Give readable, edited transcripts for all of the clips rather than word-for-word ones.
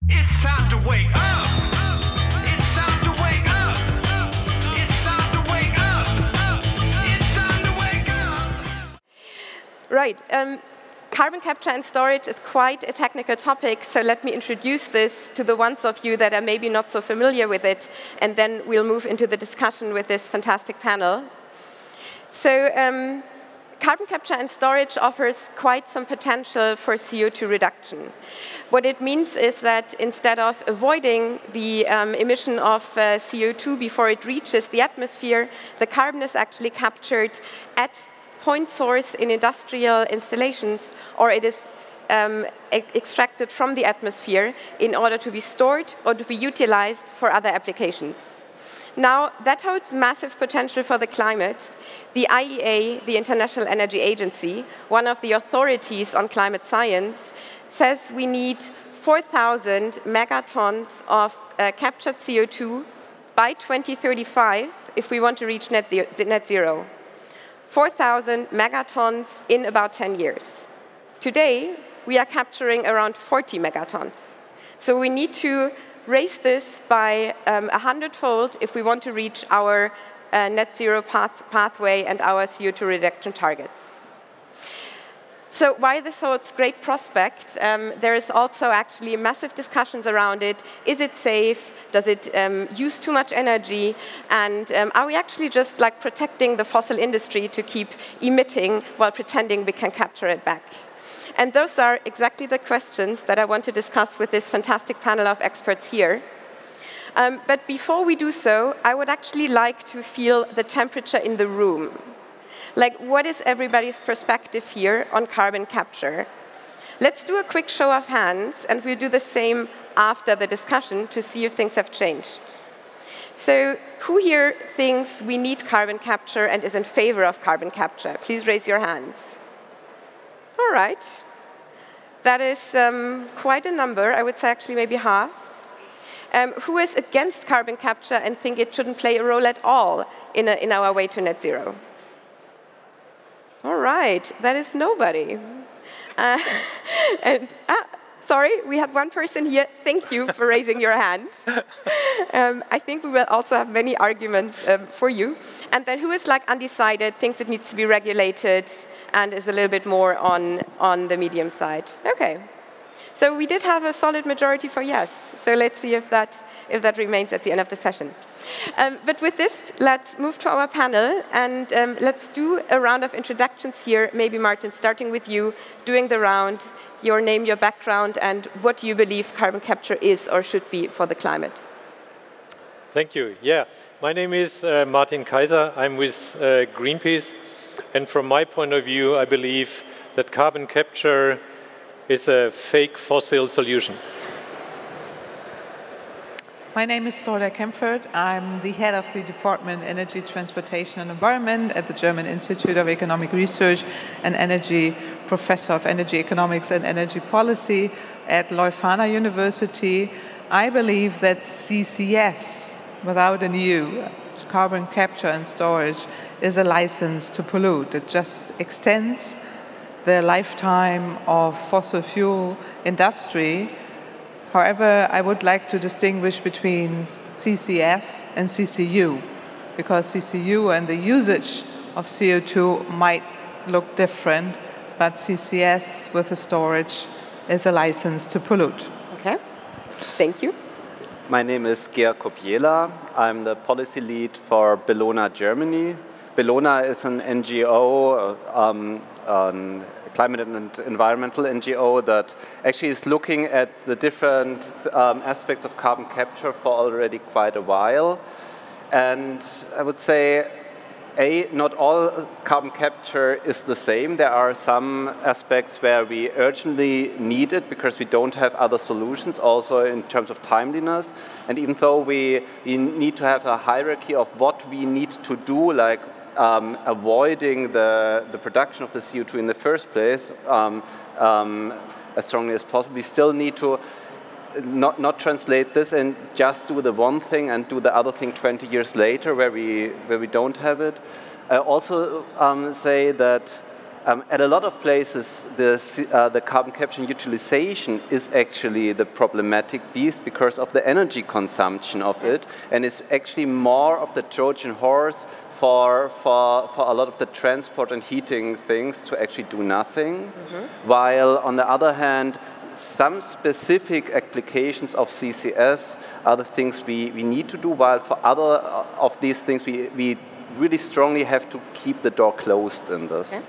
It's time to wake up. It's time to wake up. It's time to wake up. It's time to wake up. Right. Carbon capture and storage is quite a technical topic, so let me introduce this to the ones of you that are maybe not so familiar with it, and then we'll move into the discussion with this fantastic panel. So, carbon capture and storage offers quite some potential for CO2 reduction. What it means is that instead of avoiding the emission of CO2 before it reaches the atmosphere, the carbon is actually captured at point source in industrial installations, or it is extracted from the atmosphere in order to be stored or to be utilized for other applications. Now, that holds massive potential for the climate. The IEA, the International Energy Agency, one of the authorities on climate science, says we need 4,000 megatons of captured CO2 by 2035 if we want to reach net zero. 4,000 megatons in about 10 years. Today, we are capturing around 40 megatons. So we need to raise this by 100-fold if we want to reach our net zero pathway and our CO2 reduction targets. So why this holds great prospect, there is also actually massive discussions around it. Is it safe? Does it use too much energy? And are we actually just like protecting the fossil industry to keep emitting while pretending we can capture it back? And those are exactly the questions that I want to discuss with this fantastic panel of experts here. But before we do so, I would actually like to feel the temperature in the room. Like, what is everybody's perspective here on carbon capture? Let's do a quick show of hands, and we'll do the same after the discussion to see if things have changed. So, who here thinks we need carbon capture and is in favor of carbon capture? Please raise your hands. All right. That is quite a number. I would say actually maybe half. Who is against carbon capture and think it shouldn't play a role at all in our way to net zero? All right, that is nobody. Sorry, we had one person here. Thank you for raising your hand. I think we will also have many arguments for you. And then who is like undecided, thinks it needs to be regulated, and is a little bit more on the medium side? Okay. So we did have a solid majority for yes. So let's see if that remains at the end of the session. But with this, let's move to our panel, and let's do a round of introductions here. Maybe Martin, starting with you, doing the round, your name, your background, and what you believe carbon capture is or should be for the climate. Thank you. Yeah, my name is Martin Kaiser. I'm with Greenpeace, and from my point of view, I believe that carbon capture is a fake fossil solution. My name is Claudia Kemfert. I'm the head of the Department Energy, Transportation and Environment at the German Institute of Economic Research and energy professor of energy economics and energy policy at Leuphana University. I believe that CCS, without an EU, carbon capture and storage, is a license to pollute. It just extends the lifetime of fossil fuel industry. However, I would like to distinguish between CCS and CCU, because CCU and the usage of CO2 might look different, but CCS with the storage is a license to pollute. Okay, thank you. My name is Georg Kobiela. I'm the policy lead for Bellona, Germany. Bellona is an NGO, climate and environmental NGO that actually is looking at the different aspects of carbon capture for already quite a while. And I would say, not all carbon capture is the same. There are some aspects where we urgently need it because we don't have other solutions, also in terms of timeliness. And even though we need to have a hierarchy of what we need to do, like avoiding the production of the CO2 in the first place as strongly as possible, we still need to not translate this and just do the one thing and do the other thing 20 years later where we don't have it. I also say that At a lot of places, the carbon capture and utilization is actually the problematic beast because of the energy consumption of it, and it's actually more of the Trojan horse for a lot of the transport and heating things to actually do nothing, while on the other hand, some specific applications of CCS are the things we need to do, while for other of these things we really strongly have to keep the door closed in this. Okay.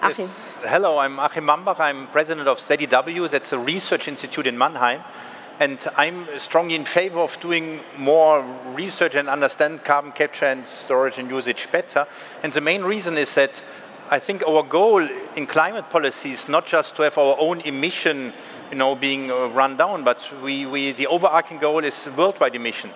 Achim. Yes. Hello, I'm Achim Wambach. I'm president of ZDW. That's a research institute in Mannheim. And I'm strongly in favor of doing more research and understand carbon capture and storage and usage better. And the main reason is that I think our goal in climate policy is not just to have our own emission, being run down, but the overarching goal is worldwide emission.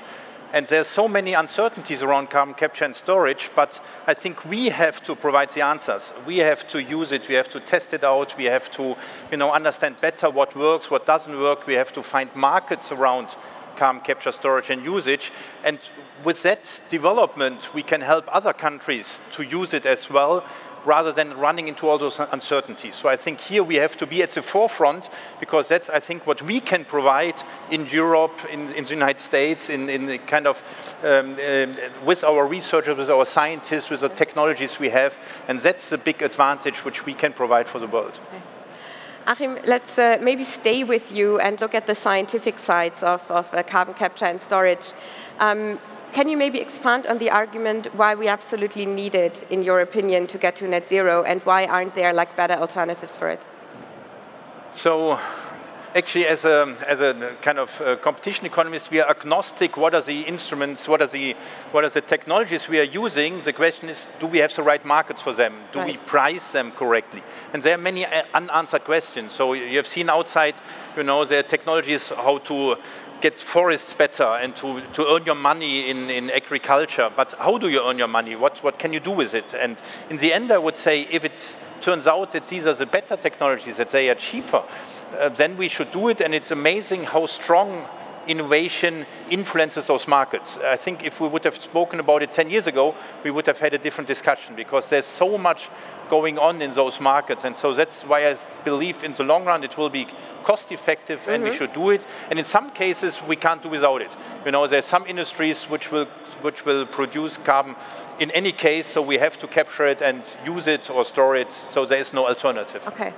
And there's so many uncertainties around carbon capture and storage, but I think we have to provide the answers. We have to use it, we have to test it out, we have to understand better what works, what doesn't work. We have to find markets around carbon capture, storage and usage. And with that development, we can help other countries to use it as well, rather than running into all those uncertainties. So I think here we have to be at the forefront, because that's, I think, what we can provide in Europe, in the United States, in the kind of, with our researchers, with our scientists, with the technologies we have, and that's a big advantage which we can provide for the world. Okay. Achim, let's maybe stay with you and look at the scientific sides of carbon capture and storage. Can you maybe expand on the argument why we absolutely need it, in your opinion, to get to net zero, and why aren't there better alternatives for it? So, actually, as a kind of competition economist, we are agnostic. What are the instruments? What are the technologies we are using? The question is, do we have the right markets for them? Do we price them correctly? And there are many unanswered questions. So you have seen outside, there are technologies how to get forests better and to earn your money in agriculture. But how do you earn your money? What can you do with it? And in the end, I would say, if it turns out that these are the better technologies, that they are cheaper, then we should do it. And it's amazing how strong innovation influences those markets. I think if we would have spoken about it 10 years ago, we would have had a different discussion, because there's so much going on in those markets. And so that's why I believe in the long run it will be cost effective and we should do it. And in some cases we can't do without it. There's some industries which will produce carbon in any case, so we have to capture it and use it or store it, so there is no alternative. Okay.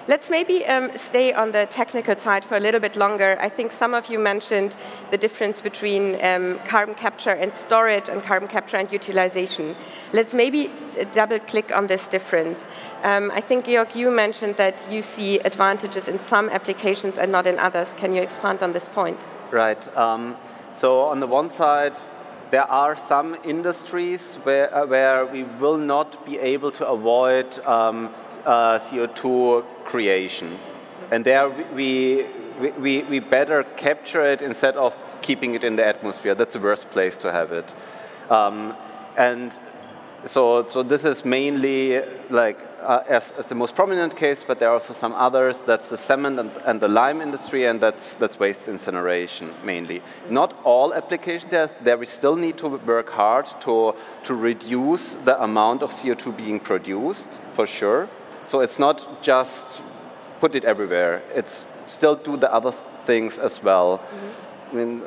Let's maybe stay on the technical side for a little bit longer. I think some of you mentioned the difference between carbon capture and storage and carbon capture and utilization. Let's maybe double-click on this difference. I think, Georg, you mentioned that you see advantages in some applications and not in others. Can you expand on this point? Right. So on the one side, there are some industries where we will not be able to avoid CO2 creation. And there we better capture it instead of keeping it in the atmosphere. That's the worst place to have it. And so this is mainly as the most prominent case, but there are also some others. That's the cement and the lime industry, and that's waste incineration mainly. Not all applications there we still need to work hard to reduce the amount of CO2 being produced, for sure. So it's not just put it everywhere. It's still do the other things as well. I mean,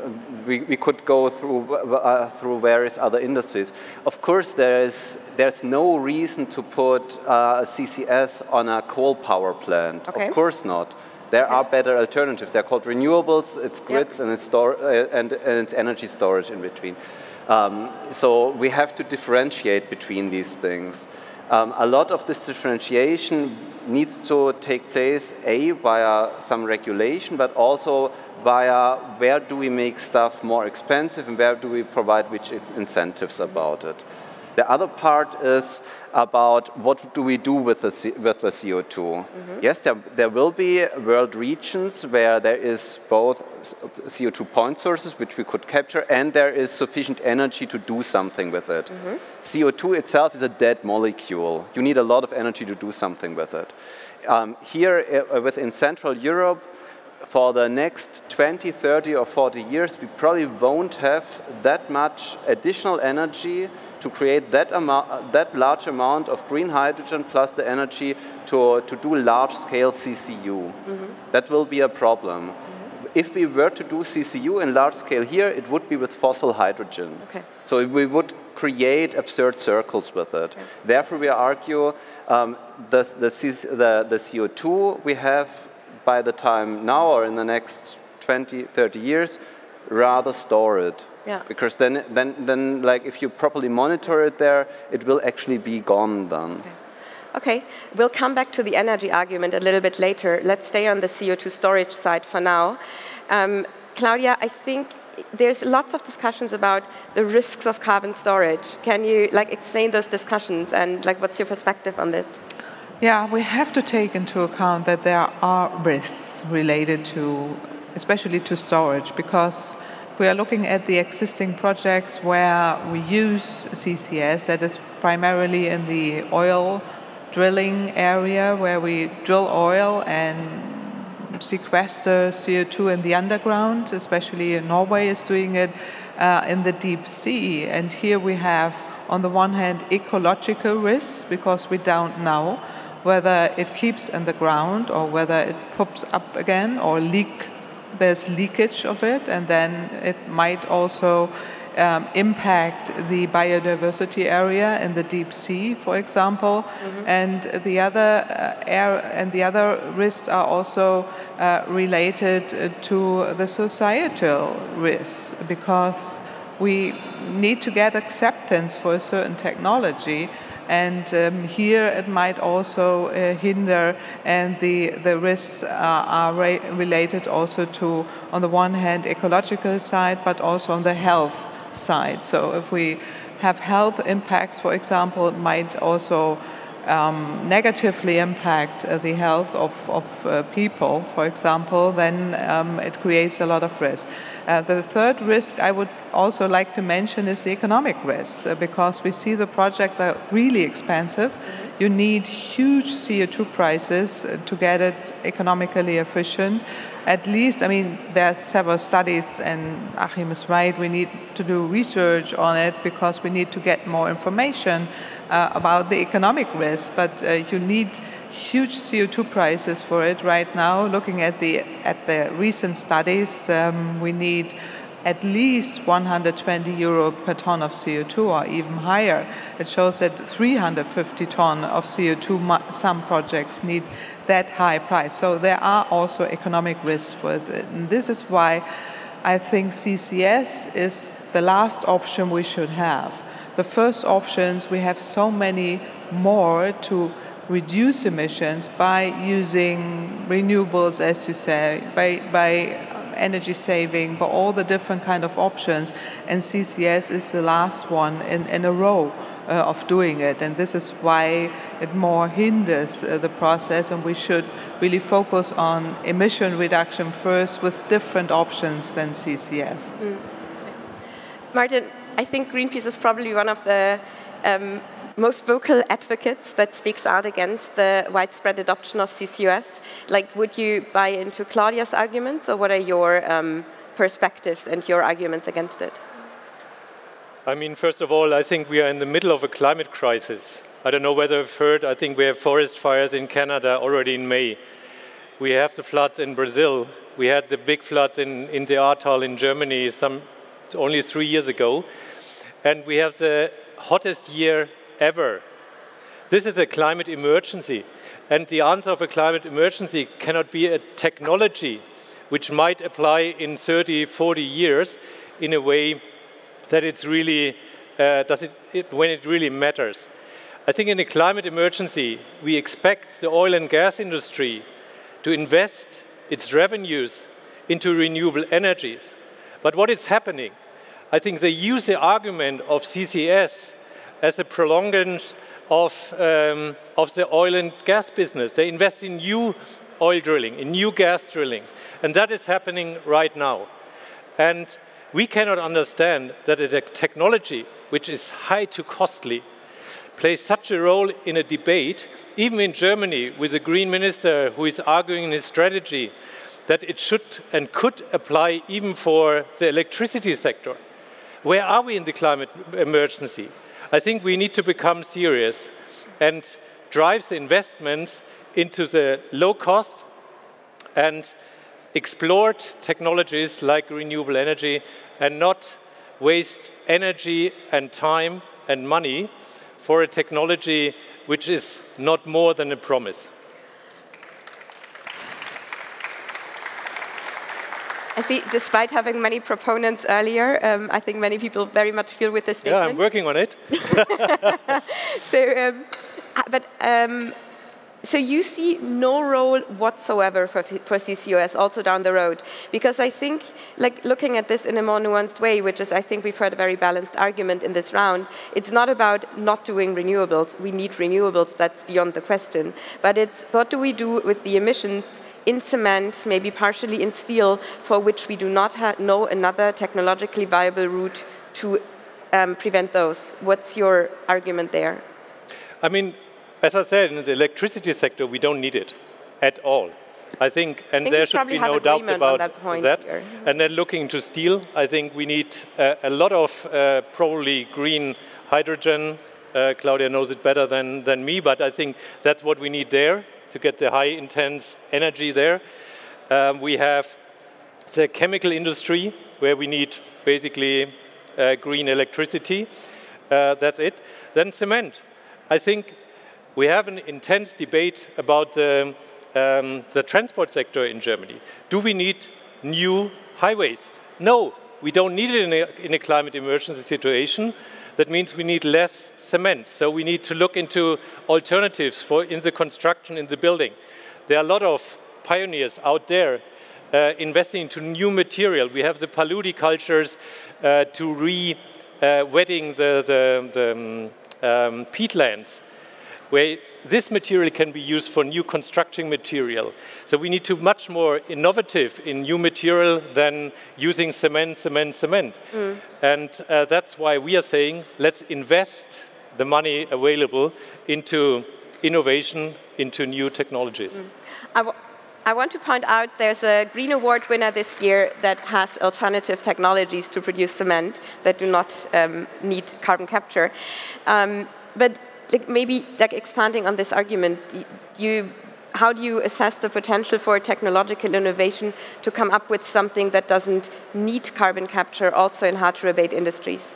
we could go through various other industries. Of course, there's no reason to put CCS on a coal power plant. Okay. Of course not. There are better alternatives. They're called renewables. It's grids and it's energy storage in between. So we have to differentiate between these things. A lot of this differentiation needs to take place, via some regulation, but also via where do we make stuff more expensive and where do we provide which incentives about it. The other part is about what do we do with the CO2. Yes, there will be world regions where there is both CO2 point sources which we could capture, and there is sufficient energy to do something with it. CO2 itself is a dead molecule. You need a lot of energy to do something with it. Here within Central Europe, for the next 20, 30 or 40 years, we probably won't have that much additional energy to create that large amount of green hydrogen plus the energy to do large-scale CCU. That will be a problem. If we were to do CCU in large scale here, it would be with fossil hydrogen. Okay. So we would create absurd circles with it. Okay. Therefore, we argue the CO2 we have by the time now or in the next 20, 30 years, rather store it. Yeah. Because then like if you properly monitor it there, it will actually be gone then. Okay. Okay, we'll come back to the energy argument a little bit later. Let's stay on the CO2 storage side for now. Claudia, I think there's lots of discussions about the risks of carbon storage. Can you explain those discussions and what's your perspective on this? Yeah, we have to take into account that there are risks related to, especially to storage, because we are looking at the existing projects where we use CCS, that is primarily in the oil drilling area where we drill oil and sequester CO2 in the underground, especially in Norway is doing it in the deep sea. And here we have, on the one hand, ecological risks because we don't know whether it keeps in the ground or whether it pops up again or there's leakage of it, and then it might also impact the biodiversity area in the deep sea, for example. And the other risks are also related to the societal risks, because we need to get acceptance for a certain technology. And here it might also hinder, and the risks are related also to, on the one hand, ecological side, but also on the health side. So if we have health impacts, for example, it might also negatively impact the health of people, for example, then it creates a lot of risk. The third risk I would also like to mention is the economic risk, because we see the projects are really expensive. You need huge CO2 prices to get it economically efficient. At least, I mean, there are several studies, and Achim is right, we need to do research on it because we need to get more information about the economic risk. But you need huge CO2 prices for it right now. Looking at the recent studies, we need at least 120 euro per ton of CO2 or even higher. It shows that 350 ton of CO2, some projects need that high price. So there are also economic risks for it. And this is why I think CCS is the last option we should have. The first options, we have so many more to reduce emissions by using renewables, as you say, by energy saving, but all the different kind of options, and CCS is the last one in a row of doing it, and this is why it more hinders the process, and we should really focus on emission reduction first with different options than CCS. Martin, I think Greenpeace is probably one of the most vocal advocates that speaks out against the widespread adoption of CCUS. Would you buy into Claudia's arguments, or what are your perspectives and your arguments against it? I mean, first of all, I think we are in the middle of a climate crisis. I don't know whether you've heard, I think we have forest fires in Canada already in May. We have the floods in Brazil. We had the big floods in the Ahrtal in Germany only 3 years ago. And we have the hottest year ever. This is a climate emergency. And the answer of a climate emergency cannot be a technology which might apply in 30, 40 years in a way that it's really, when it really matters. I think in a climate emergency, we expect the oil and gas industry to invest its revenues into renewable energies. But what is happening? I think they use the argument of CCS as a prolongment of the oil and gas business. They invest in new oil drilling, in new gas drilling. And that is happening right now. And we cannot understand that a technology which is high too costly plays such a role in a debate, even in Germany, with a green minister who is arguing in his strategy that it should and could apply even for the electricity sector. Where are we in the climate emergency? I think we need to become serious and drive the investments into the low cost and explored technologies like renewable energy and not waste energy and time and money for a technology which is not more than a promise. I think despite having many proponents earlier, I think many people very much feel with this statement. Yeah, I'm working on it. So you see no role whatsoever for CCUS also down the road, because I think, like looking at this in a more nuanced way, which is I think we've heard a very balanced argument in this round. It's not about not doing renewables. We need renewables. That's beyond the question. But it's what do we do with the emissions in cement, maybe partially in steel, for which we do not know another technologically viable route to prevent those. What's your argument there? I mean, as I said, in the electricity sector, we don't need it at all. I think there should be no doubt about that. And then looking to steel, I think we need a lot of probably green hydrogen. Claudia knows it better than me, but I think that's what we need there to get the high intense energy there. We have the chemical industry where we need basically green electricity. That's it. Then cement. I think we have an intense debate about the transport sector in Germany. Do we need new highways? No, we don't need it in a climate emergency situation. That means we need less cement. So we need to look into alternatives in the construction, in the building. There are a lot of pioneers out there investing into new material. We have the Pollute cultures to wetting the peatlands, where this material can be used for new construction material. So we need to be much more innovative in new material than using cement. And that's why we are saying, let's invest the money available into innovation, into new technologies. I want to point out there's a Green Award winner this year that has alternative technologies to produce cement that do not need carbon capture. But maybe expanding on this argument, how do you assess the potential for technological innovation to come up with something that doesn't need carbon capture also in hard-to-abate industries?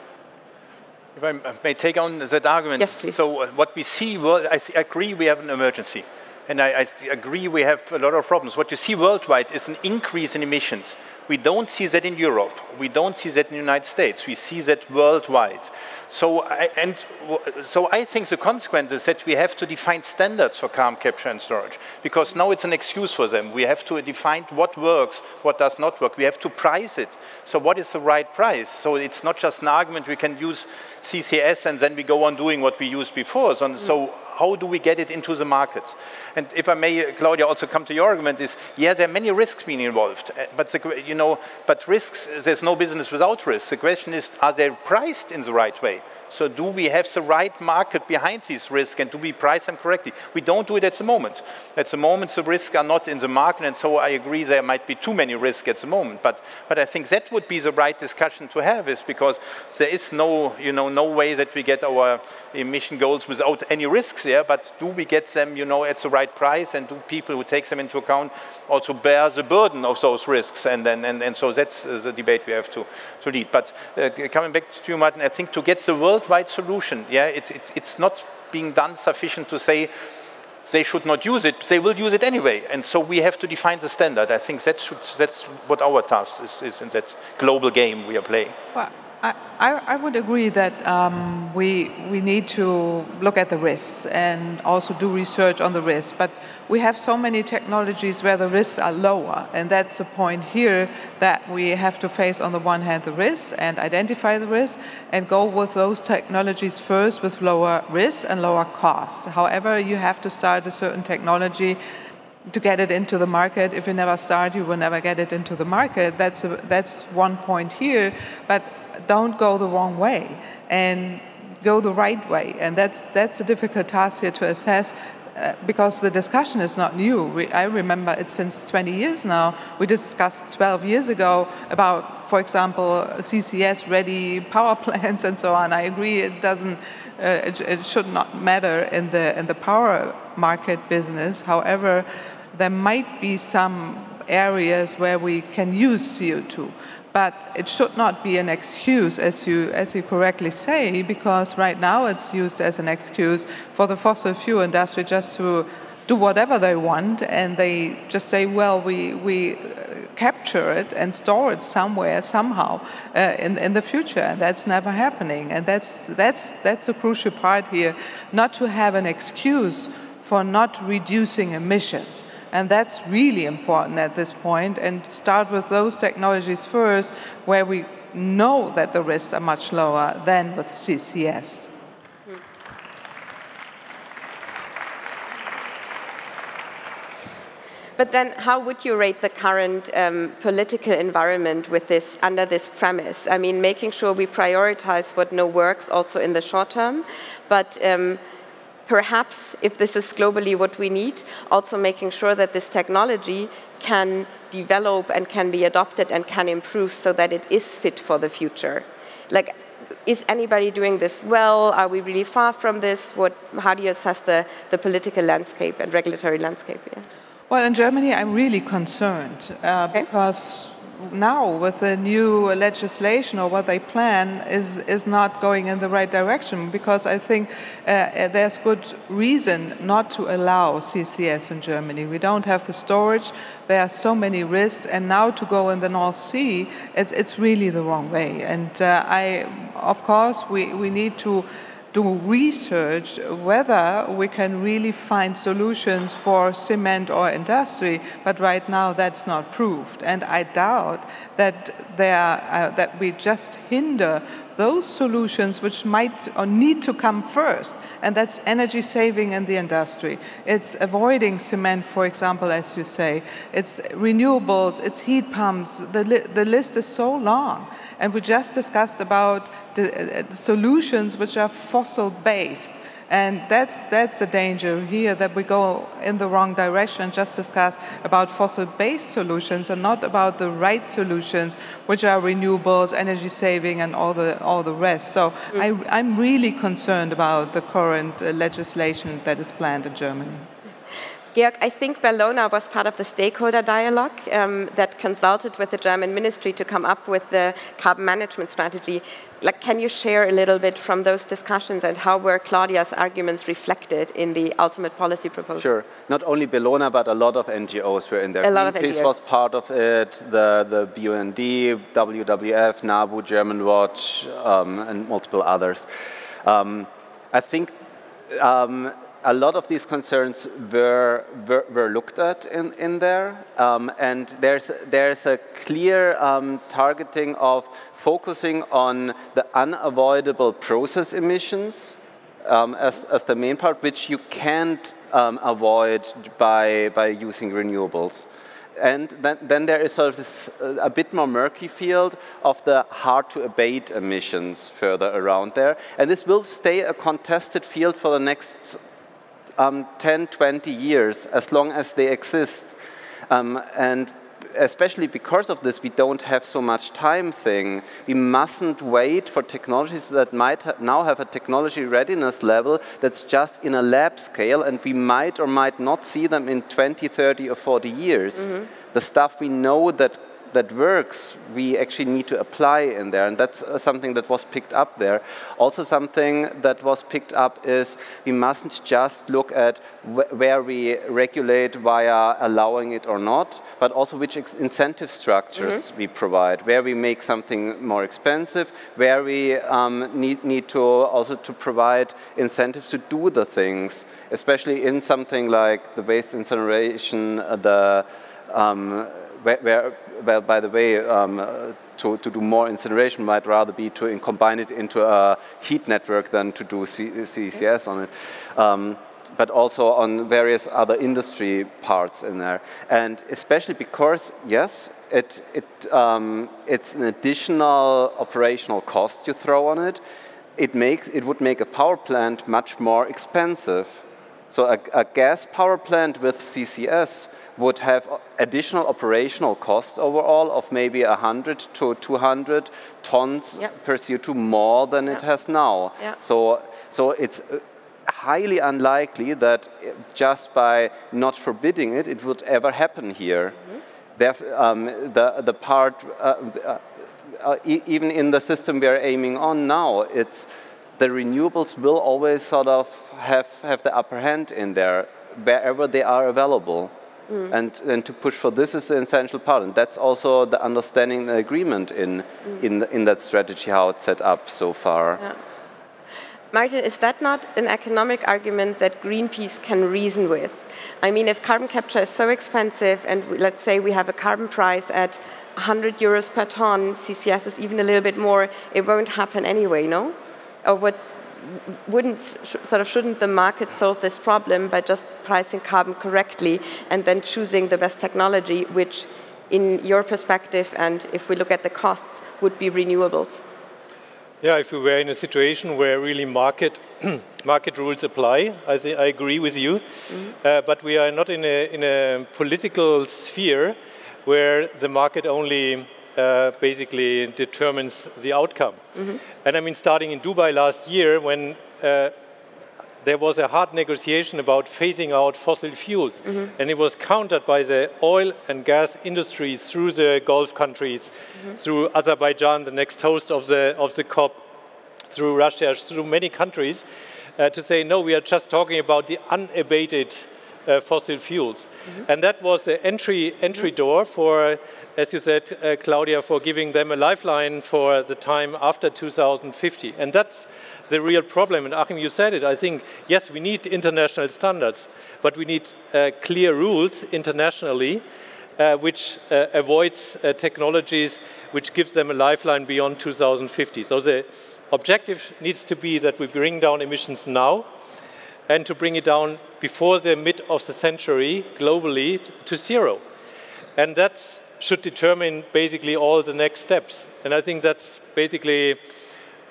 If I may take on that argument. Yes, please. So what we see, I agree we have an emergency. And I agree we have a lot of problems. What you see worldwide is an increase in emissions. We don't see that in Europe. We don't see that in the United States. We see that worldwide. So I think the consequence is that we have to define standards for carbon capture and storage, because now it's an excuse for them. We have to define what works, what does not work. We have to price it. So what is the right price? So it's not just an argument we can use CCS and then we go on doing what we used before. So how do we get it into the markets? And if I may, Claudia, also come to your argument is, yeah, there are many risks being involved, but risks, there's no business without risks. The question is, are they priced in the right way? So do we have the right market behind these risks, and do we price them correctly? We don't do it at the moment. At the moment, the risks are not in the market, and so I agree there might be too many risks at the moment. But I think that would be the right discussion to have, is because there is no way that we get our emission goals without any risks there, but do we get them, at the right price, and do people who take them into account also bear the burden of those risks? And so that's the debate we have to lead. But coming back to you, Martin, I think to get the worldwide solution, it's not being done sufficient to say they should not use it. They will use it anyway, and so we have to define the standard. I think that's what our task is in that global game we are playing. Well, I would agree that we need to look at the risks and also do research on the risks. But we have so many technologies where the risks are lower, and that's the point here, that we have to face on the one hand the risks and identify the risks and go with those technologies first with lower risks and lower costs. However, you have to start a certain technology to get it into the market. If you never start, you will never get it into the market. That's one point here. But don't go the wrong way and go the right way. And that's a difficult task here to assess because the discussion is not new. I remember it since 20 years now. We discussed 12 years ago about, for example, CCS-ready power plants and so on. I agree it doesn't, it should not matter in the power market business. However, there might be some areas where we can use CO2. But it should not be an excuse, as you correctly say, because right now it's used as an excuse for the fossil fuel industry just to do whatever they want, and they just say, well, we capture it and store it somewhere, somehow, in the future, and that's never happening. And that's a crucial part here, not to have an excuse for not reducing emissions. And that's really important at this point, and start with those technologies first where we know that the risks are much lower than with CCS. But then how would you rate the current political environment with this, under this premise? I mean, making sure we prioritize what works also in the short term, but perhaps, if this is globally what we need, also making sure that this technology can develop and can be adopted and can improve so that it is fit for the future. Like, is anybody doing this well? Are we really far from this? How do you assess the political landscape and regulatory landscape here? Well, in Germany, I'm really concerned because now with the new legislation, or what they plan is not going in the right direction, because I think there's good reason not to allow CCS in Germany. We don't have the storage, there are so many risks, and now to go in the North Sea, it's really the wrong way. And of course, we need to do research whether we can really find solutions for cement or industry, but right now that's not proved. And I doubt that that we just hinder those solutions which might or need to come first, and that's energy saving in the industry. It's avoiding cement, for example, as you say. It's renewables, it's heat pumps. The list is so long. And we just discussed about the solutions which are fossil-based. And that's the danger here, that we go in the wrong direction, just discuss about fossil-based solutions and not about the right solutions, which are renewables, energy saving, and all the rest. So I'm really concerned about the current legislation that is planned in Germany. Georg, I think Bellona was part of the stakeholder dialogue that consulted with the German ministry to come up with the carbon management strategy. Like, can you share a little bit from those discussions, and how were Claudia's arguments reflected in the ultimate policy proposal? Sure. Not only Bellona, but a lot of NGOs were in there. A lot of Greenpeace NGOs. was part of it, the BUND, WWF, NABU, German Watch, and multiple others. I think a lot of these concerns were looked at in there, and there's a clear targeting of focusing on the unavoidable process emissions as the main part, which you can't avoid by using renewables. And then there is sort of this a bit more murky field of the hard-to-abate emissions further around there, and this will stay a contested field for the next 10, 20 years, as long as they exist. And especially because of this, we don't have so much time thing. We mustn't wait for technologies that might now have a technology readiness level that's just in a lab scale, and we might or might not see them in 20, 30, or 40 years. Mm-hmm. The stuff we know that works, we actually need to apply in there, and that's something that was picked up there. Also, something that was picked up is we mustn't just look at where we regulate via allowing it or not, but also which incentive structures we provide, where we make something more expensive, where we need to also to provide incentives to do the things, especially in something like the waste incineration, where, by the way, to do more incineration might rather be to combine it into a heat network than to do CCS on it. But also on various other industry parts in there. And especially because, yes, it's an additional operational cost you throw on it. It would make a power plant much more expensive. So a gas power plant with CCS would have additional operational costs overall of maybe 100 to 200 tons per CO2 more than it has now. So it's highly unlikely that just by not forbidding it, it would ever happen here. The part, even in the system we are aiming on now, it's the renewables will always sort of have the upper hand in there, wherever they are available. And to push for this is the essential part. And that's also the understanding, the agreement in that strategy, how it's set up so far. Martin, is that not an economic argument that Greenpeace can reason with? I mean, if carbon capture is so expensive, and let's say we have a carbon price at 100 euros per ton, CCS is even a little bit more, it won't happen anyway, no? Or shouldn't the market solve this problem by just pricing carbon correctly and then choosing the best technology, which in your perspective, and if we look at the costs, would be renewables? Yeah, if we were in a situation where really market rules apply, I agree with you. But we are not in a political sphere where the market only basically determines the outcome. And I mean, starting in Dubai last year, when there was a hard negotiation about phasing out fossil fuels, and it was countered by the oil and gas industry through the Gulf countries, through Azerbaijan, the next host of the COP, through Russia, through many countries, to say, no, we are just talking about the unabated fossil fuels. And that was the entry door for, as you said, Claudia, for giving them a lifeline for the time after 2050. And that's the real problem. And Achim, you said it. I think, yes, we need international standards, but we need clear rules internationally, which avoids technologies which gives them a lifeline beyond 2050. So the objective needs to be that we bring down emissions now, and to bring it down before the mid of the century globally to zero. And that should determine basically all the next steps. And I think that's basically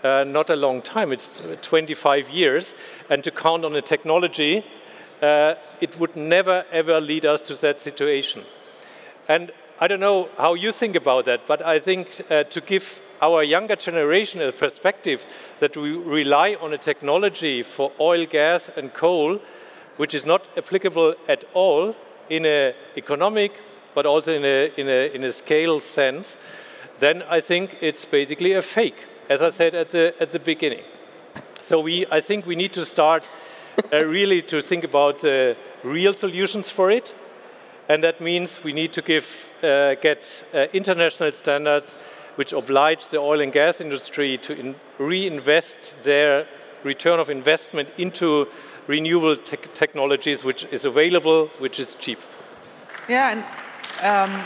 not a long time. It's 25 years. And to count on a technology, it would never, ever lead us to that situation. And I don't know how you think about that, but I think to give our younger generation a perspective that we rely on a technology for oil, gas, and coal, which is not applicable at all in an economic, but also in a scale sense, then I think it's basically a fake, as I said at the beginning. So I think we need to start really to think about real solutions for it, and that means we need to get international standards which oblige the oil and gas industry to reinvest their return of investment into renewable technologies, which is available, which is cheap. Yeah, and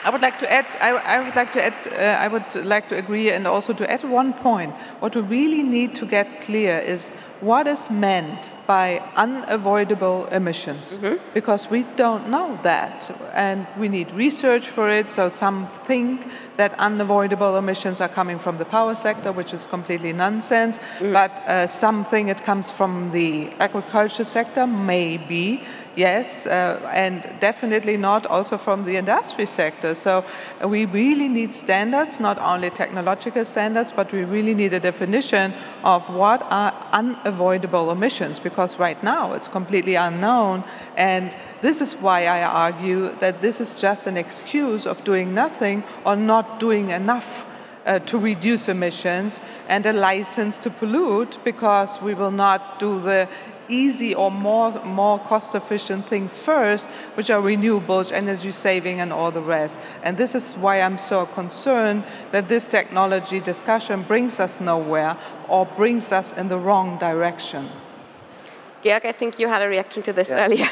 I would like to add. I would like to agree, and also to add one point. What we really need to get clear is what is meant by unavoidable emissions, because we don't know that, and we need research for it. So some think that unavoidable emissions are coming from the power sector, which is completely nonsense. But some think it comes from the agriculture sector, maybe, yes, and definitely not also from the industry sector. So we really need standards, not only technological standards, but we really need a definition of what are unavoidable emissions, because right now it's completely unknown. And this is why I argue that this is just an excuse of doing nothing or not doing enough to reduce emissions, and a license to pollute, because we will not do the easy or more cost-efficient things first, which are renewables, energy saving, and all the rest. And this is why I'm so concerned that this technology discussion brings us nowhere or brings us in the wrong direction. Georg, I think you had a reaction to this earlier.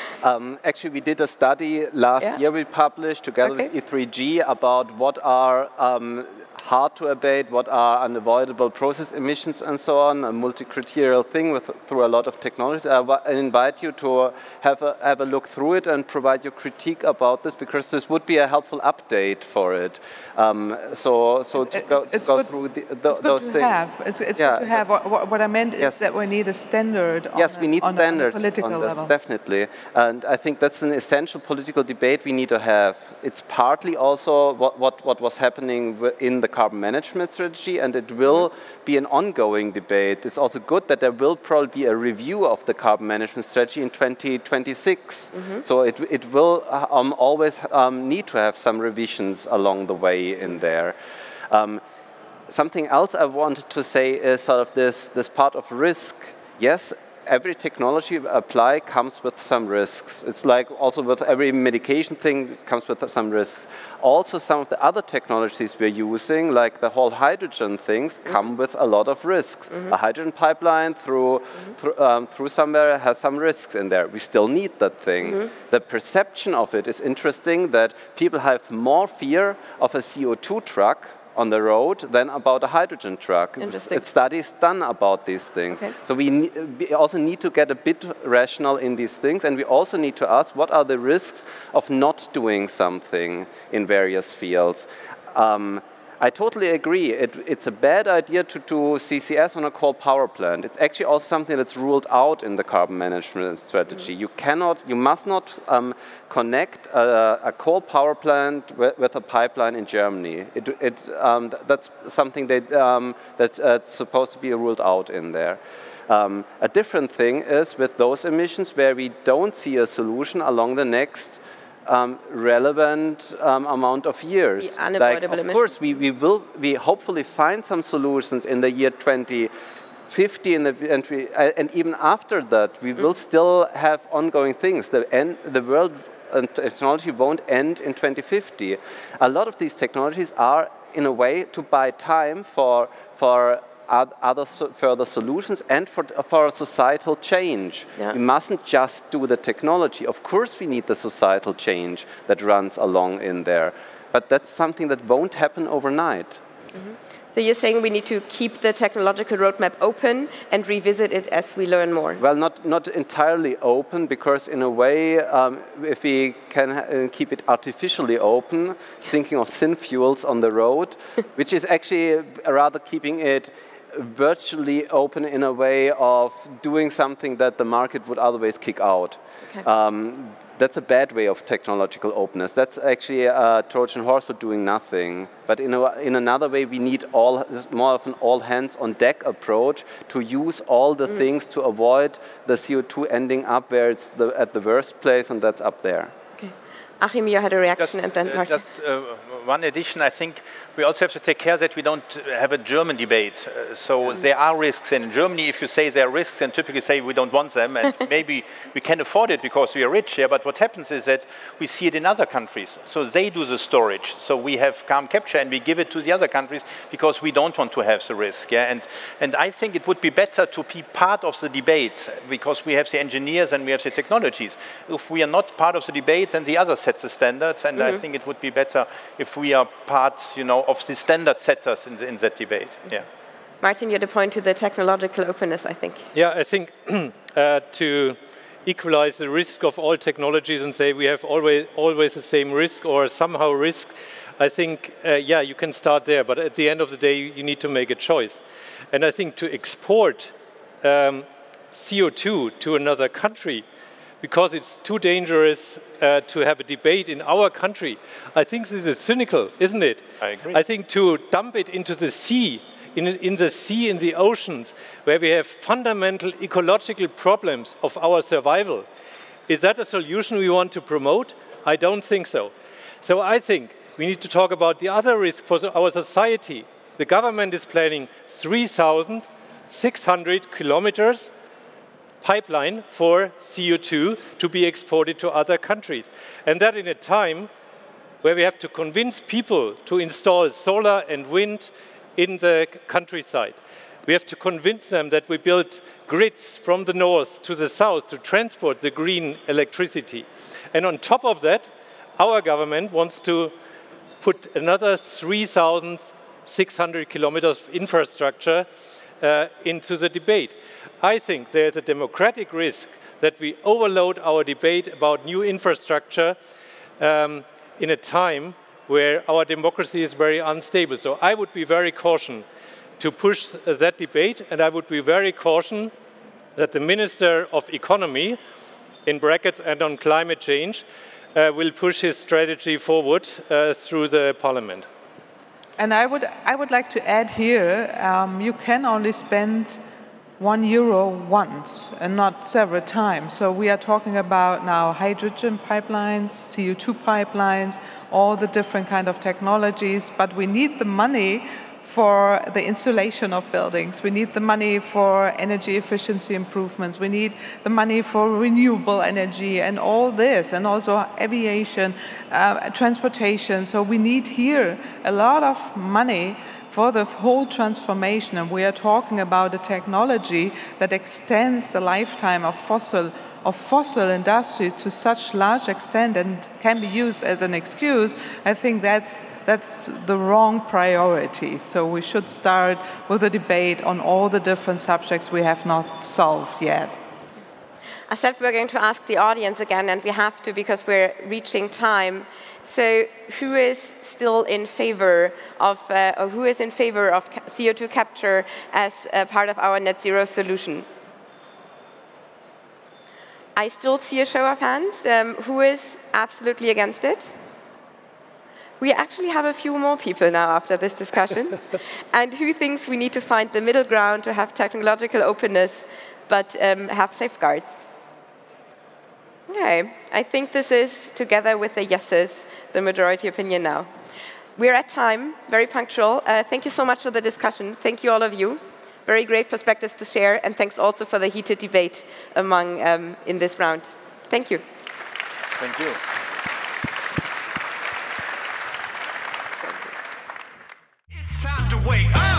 Actually, we did a study last year we published together with E3G about what are hard to abate, what are unavoidable process emissions and so on, a multi-criterial thing through a lot of technologies. I invite you to have a look through it and provide your critique about this, because this would be a helpful update for it. So to go through those things. It's good to have. What I meant is that we need a standard we need standards on a political on this, level. definitely. And I think that's an essential political debate we need to have. It's partly also what was happening in the carbon management strategy, and it will be an ongoing debate. It's also good that there will probably be a review of the carbon management strategy in 2026. So it will always need to have some revisions along the way in there. Something else I wanted to say is sort of this part of risk. Yes, every technology apply comes with some risks. It's like also with every medication thing, it comes with some risks. Also, some of the other technologies we're using, like the whole hydrogen things, come with a lot of risks. A hydrogen pipeline through somewhere has some risks in there. We still need that thing. The perception of it is interesting, that people have more fear of a CO2 truck on the road than about a hydrogen truck. It's studies done about these things. Okay. So we also need to get a bit rational in these things, and we also need to ask, what are the risks of not doing something in various fields? I totally agree. It's a bad idea to do CCS on a coal power plant. It's actually also something that's ruled out in the carbon management strategy. You must not connect a coal power plant with a pipeline in Germany. That's something that's supposed to be ruled out in there. A different thing is with those emissions where we don't see a solution along the next relevant amount of years. Of course, we hopefully find some solutions in the year 2050, and even after that, we will still have ongoing things. The world and technology won't end in 2050. A lot of these technologies are, in a way, to buy time for other further solutions and for a societal change. Yeah. We mustn't just do the technology. Of course we need the societal change that runs along in there, but that's something that won't happen overnight. So you're saying we need to keep the technological roadmap open and revisit it as we learn more? Well, not entirely open, because in a way, if we can keep it artificially open, thinking of thin fuels on the road, which is actually rather keeping it virtually open in a way of doing something that the market would otherwise kick out. Okay. That's a bad way of technological openness. That's actually a Trojan horse for doing nothing. But in another way, we need more of an all-hands-on-deck approach to use all the things to avoid the CO2 ending up where it's at the worst place, and that's up there. Okay. Achim, you had a reaction, and then Martin. One addition, I think we also have to take care that we don't have a German debate. So there are risks, and in Germany, if you say there are risks, and typically say we don't want them, and maybe we can afford it because we are rich here, but what happens is that we see it in other countries. So they do the storage. So we have carbon capture, and we give it to the other countries because we don't want to have the risk. Yeah? And I think it would be better to be part of the debate, because we have the engineers and we have the technologies. If we are not part of the debate, then the other sets the standards, and I think it would be better if we are part, of the standard setters in that debate. Yeah. Martin, you had a point to the technological openness, I think. Yeah, I think to equalize the risk of all technologies and say we have always the same risk or somehow risk, I think, you can start there. But at the end of the day, you need to make a choice. And I think to export CO2 to another country, because it's too dangerous to have a debate in our country. I think this is cynical, isn't it? I agree. I think to dump it into the sea, in the oceans, where we have fundamental ecological problems of our survival, is that a solution we want to promote? I don't think so. So I think we need to talk about the other risk for our society. The government is planning 3,600 kilometers pipeline for CO2 to be exported to other countries. And that in a time where we have to convince people to install solar and wind in the countryside. We have to convince them that we build grids from the north to the south to transport the green electricity. And on top of that, our government wants to put another 3,000 600 kilometers of infrastructure into the debate. I think there's a democratic risk that we overload our debate about new infrastructure in a time where our democracy is very unstable. So I would be very cautious to push that debate, and I would be very cautious that the Minister of Economy, in brackets and on climate change, will push his strategy forward through the Parliament. And I would like to add here, you can only spend €1 once and not several times. So we are talking about now hydrogen pipelines, CO2 pipelines, all the different kind of technologies, but we need the money for the insulation of buildings. We need the money for energy efficiency improvements. We need the money for renewable energy and all this, and also aviation, transportation. So we need here a lot of money for the whole transformation. And we are talking about a technology that extends the lifetime of fossil industry to such large extent and can be used as an excuse. I think that's the wrong priority. So we should start with a debate on all the different subjects we have not solved yet. I said we're going to ask the audience again, and we have to because we're reaching time. So who is still in favor of, or who is in favor of CO2 capture as a part of our net zero solution? I still see a show of hands. Who is absolutely against it? We actually have a few more people now after this discussion. And who thinks we need to find the middle ground to have technological openness but have safeguards? Okay, I think this is, together with the yeses, the majority opinion now. We're at time, very punctual. Thank you so much for the discussion. Thank you, all of you. Very great perspectives to share, and thanks also for the heated debate among in this round. Thank you. Thank you. It's time to wake up.